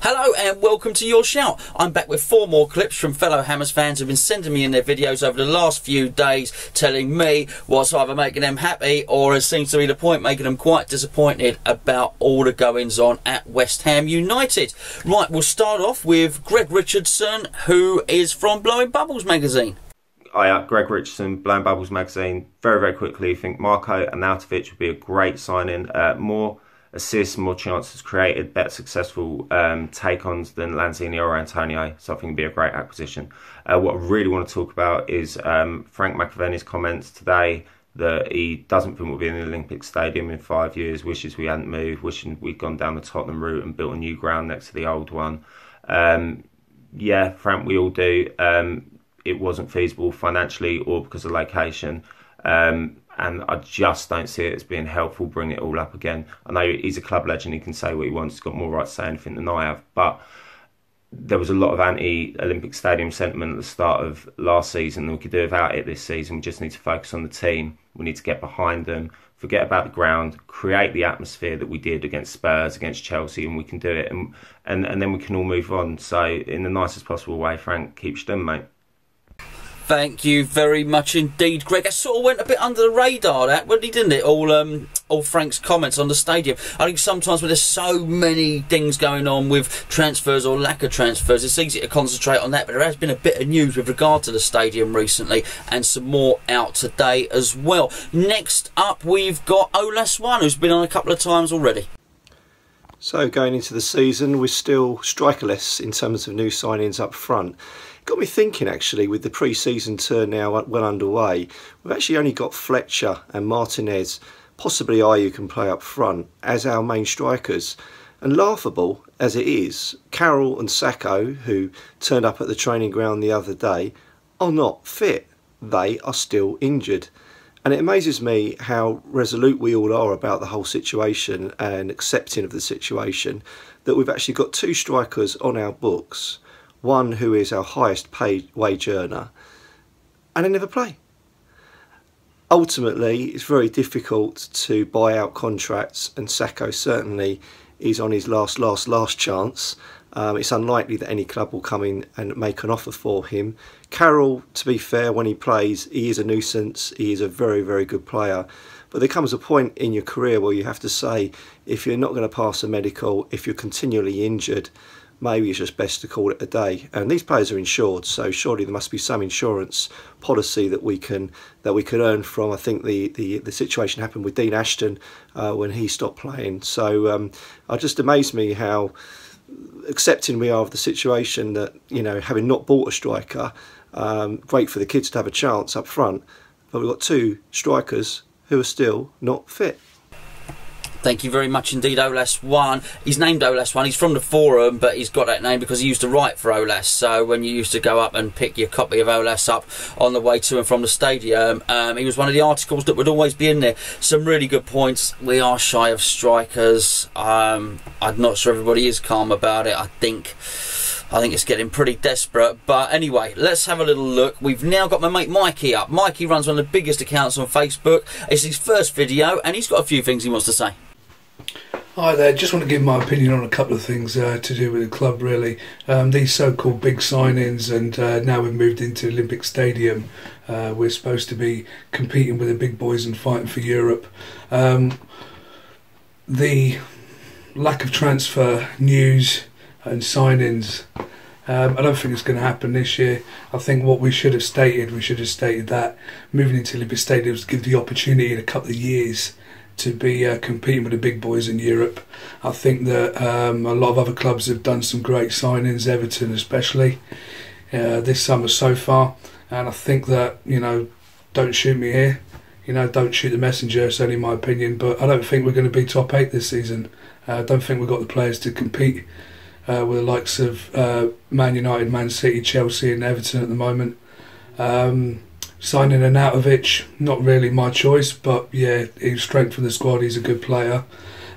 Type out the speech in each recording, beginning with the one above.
Hello and welcome to Your Shout. I'm back with 4 more clips from fellow Hammers fans who've been sending me in their videos over the last few days telling me what's either making them happy or, as seems to be the point, making them quite disappointed about all the goings on at West Ham United. Right, we'll start off with Greg Richardson, who is from Blowing Bubbles magazine. Hi, Greg Richardson, Blowing Bubbles magazine. Very quickly, I think Marko Arnautovic would be a great signing. More assists, more chances created, better successful take-ons than Lanzini or Antonio, so I think it'd be a great acquisition. What I really want to talk about is Frank McAvenny's comments today that he doesn't think we'll be in the Olympic Stadium in 5 years, wishes we hadn't moved, wishing we'd gone down the Tottenham route and built a new ground next to the old one. Yeah, Frank, we all do. It wasn't feasible financially or because of location. And I just don't see it as being helpful bringing it all up again. I know he's a club legend, he can say what he wants, he's got more right to say anything than I have, but there was a lot of anti-Olympic Stadium sentiment at the start of last season, and we could do without it this season. We just need to focus on the team, we need to get behind them, forget about the ground, create the atmosphere that we did against Spurs, against Chelsea, and we can do it, and then we can all move on. So in the nicest possible way, Frank, keep stum, mate. Thank you very much indeed, Greg. It sort of went a bit under the radar, that, didn't it? All Frank's comments on the stadium. I think sometimes when there's so many things going on with transfers or lack of transfers, it's easy to concentrate on that. But there has been a bit of news with regard to the stadium recently, and some more out today as well. Next up, we've got Olas, who's been on a couple of times already. So going into the season, we're still strikerless in terms of new signings up front. Got me thinking, actually, with the pre-season turn now well underway, we've actually only got Fletcher and Martinez, possibly Ayew can play up front, as our main strikers. And laughable as it is, Carroll and Sacco, who turned up at the training ground the other day, are not fit. They are still injured. And it amazes me how resolute we all are about the whole situation and accepting of the situation, that we've actually got 2 strikers on our books, one who is our highest paid wage earner, and they never play. Ultimately, it's very difficult to buy out contracts, and Sacco certainly is on his last chance. It's unlikely that any club will come in and make an offer for him. Carroll, to be fair, when he plays, he is a nuisance. He is a very good player. But there comes a point in your career where you have to say, if you're not going to pass a medical, if you're continually injured, maybe it's just best to call it a day. And these players are insured, so surely there must be some insurance policy that we can earn from. I think the situation happened with Dean Ashton when he stopped playing. So it just amazed me how accepting we are of the situation that, you know, having not bought a striker, great for the kids to have a chance up front, but we've got 2 strikers who are still not fit. Thank you very much indeed, Olas. He's named Olas. He's from the forum, but he's got that name because he used to write for Olas. So when you used to go up and pick your copy of Olas up on the way to and from the stadium, he was one of the articles that would always be in there. Some really good points. We are shy of strikers. I'm not sure everybody is calm about it. I think it's getting pretty desperate. But anyway, let's have a little look. We've now got my mate Mikey up. Mikey runs one of the biggest accounts on Facebook. It's his first video, and he's got a few things he wants to say. Hi there, just want to give my opinion on a couple of things to do with the club, really. These so-called big signings, and now we've moved into Olympic Stadium. We're supposed to be competing with the big boys and fighting for Europe. The lack of transfer news and signings, I don't think it's going to happen this year. I think what we should have stated that moving into Olympic Stadium was to give the opportunity in a couple of years to be competing with the big boys in Europe. I think that a lot of other clubs have done some great signings, Everton especially, this summer so far. And I think that, you know, don't shoot me here, you know, don't shoot the messenger, it's only my opinion, but I don't think we're going to be top 8 this season. I don't think we've got the players to compete with the likes of Man United, Man City, Chelsea and Everton at the moment. Signing Arnautovic, not really my choice, but yeah, he's strengthened the squad, he's a good player.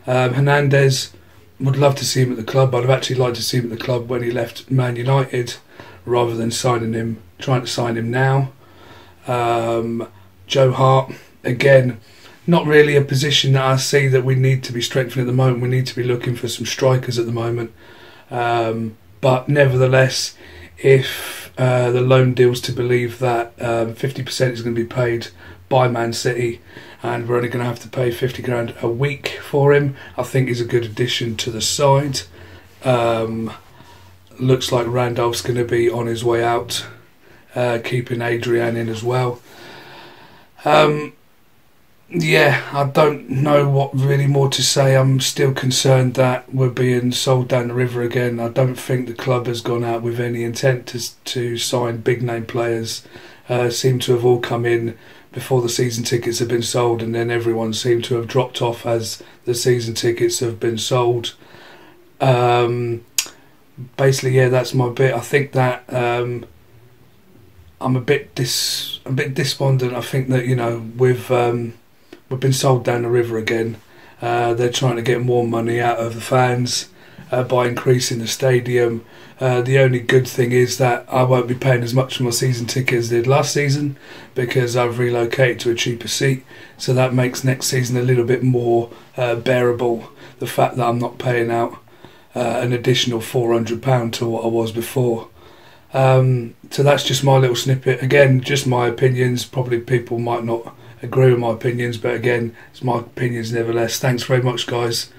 Hernandez, would love to see him at the club. I'd have actually liked to see him at the club when he left Man United, rather than trying to sign him now. Joe Hart, again, not really a position that I see that we need to be strengthening at the moment. We need to be looking for some strikers at the moment. But nevertheless, if the loan deal's to believe that 50% is going to be paid by Man City, and we're only going to have to pay 50 grand a week for him, I think he's a good addition to the side. Looks like Randolph's going to be on his way out, keeping Adrian in as well. Yeah, I don't know what really more to say. I'm still concerned that we're being sold down the river again. I don't think the club has gone out with any intent to sign big name players. Seem to have all come in before the season tickets have been sold, and then everyone seemed to have dropped off as the season tickets have been sold. Basically, yeah, that's my bit. I think that I'm a bit despondent. I think that, you know, we've been sold down the river again. They're trying to get more money out of the fans by increasing the stadium. The only good thing is that I won't be paying as much for my season ticket as I did last season, because I've relocated to a cheaper seat, so that makes next season a little bit more bearable, the fact that I'm not paying out an additional £400 to what I was before. So that's just my little snippet. Again, just my opinions. Probably people might not agree with my opinions, but again, it's my opinions nevertheless. Thanks very much, guys.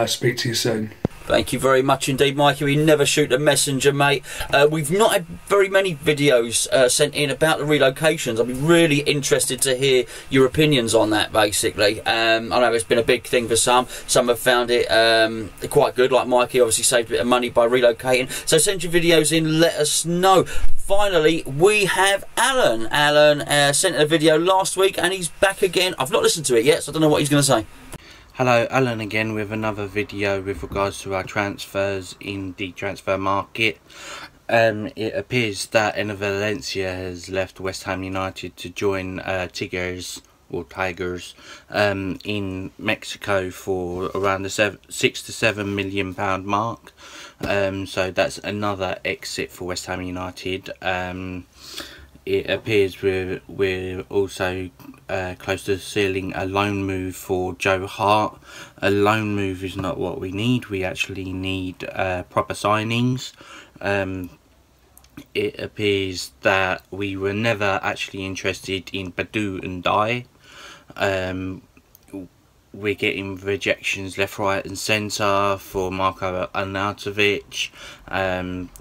Speak to you soon. Thank you very much indeed, Mikey. We never shoot a messenger, mate. We've not had very many videos sent in about the relocations. I'd be really interested to hear your opinions on that, basically. I know it's been a big thing for some. Some have found it quite good, like Mikey obviously saved a bit of money by relocating. So send your videos in, let us know. Finally, we have Alan. Alan sent a video last week and he's back again. I've not listened to it yet, so I don't know what he's going to say. Hello, Alan again with another video with regards to our transfers in the transfer market. It appears that Enner Valencia has left West Ham United to join Tigers in Mexico for around the £6 to £7 million mark. So that's another exit for West Ham United. It appears we're also close to sealing a loan move for Joe Hart. A loan move is not what we need. We actually need proper signings. It appears that we were never actually interested in Badu and Dye. We're getting rejections left, right and centre for Marco Arnautovic.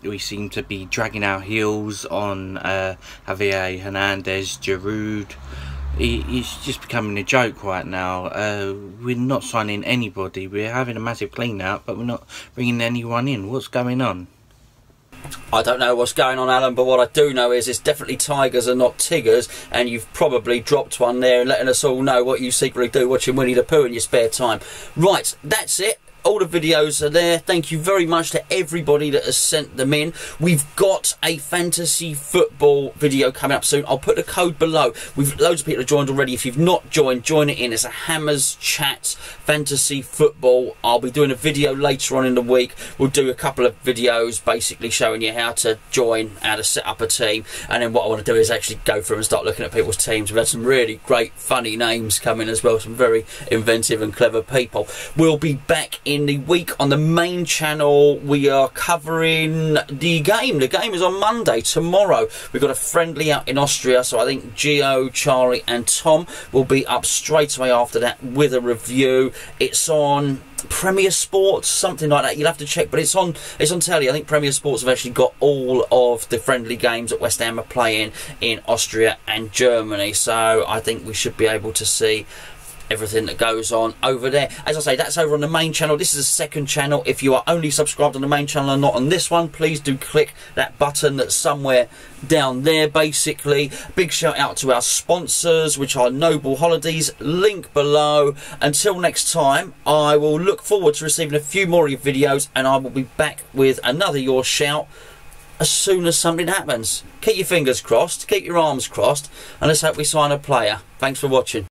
We seem to be dragging our heels on Javier Hernandez, Giroud. It's just becoming a joke right now. We're not signing anybody. We're having a massive clean out, but we're not bringing anyone in. What's going on? I don't know what's going on, Alan, but what I do know is it's definitely Tigers and not Tigers, and you've probably dropped one there and letting us all know what you secretly do watching Winnie the Pooh in your spare time. Right, that's it. All the videos are there. Thank you very much to everybody that has sent them in. We've got a fantasy football video coming up soon. I'll put the code below. We've loads of people have joined already. If you've not joined, join it in. It's a Hammers Chat Fantasy Football. I'll be doing a video later on in the week. We'll do a couple of videos basically showing you how to join, how to set up a team, and then what I want to do is actually go through and start looking at people's teams. We've had some really great funny names coming as well, some very inventive and clever people. We'll be back in the week on the main channel. We are covering the game. The game is on Monday, tomorrow. We've got a friendly out in Austria, so I think Gio, Charlie and Tom will be up straight away after that with a review. It's on Premier Sports, something like that. You'll have to check, but it's on telly. I think Premier Sports have actually got all of the friendly games that West Ham are playing in Austria and Germany, so I think we should be able to see everything that goes on over there. As I say, that's over on the main channel. This is a second channel. If you are only subscribed on the main channel and not on this one, please do click that button that's somewhere down there. Basically, big shout out to our sponsors, which are Noble Holidays, link below. Until next time, I will look forward to receiving a few more of your videos, and I will be back with another Your Shout as soon as something happens. Keep your fingers crossed, keep your arms crossed, and let's hope we sign a player. Thanks for watching.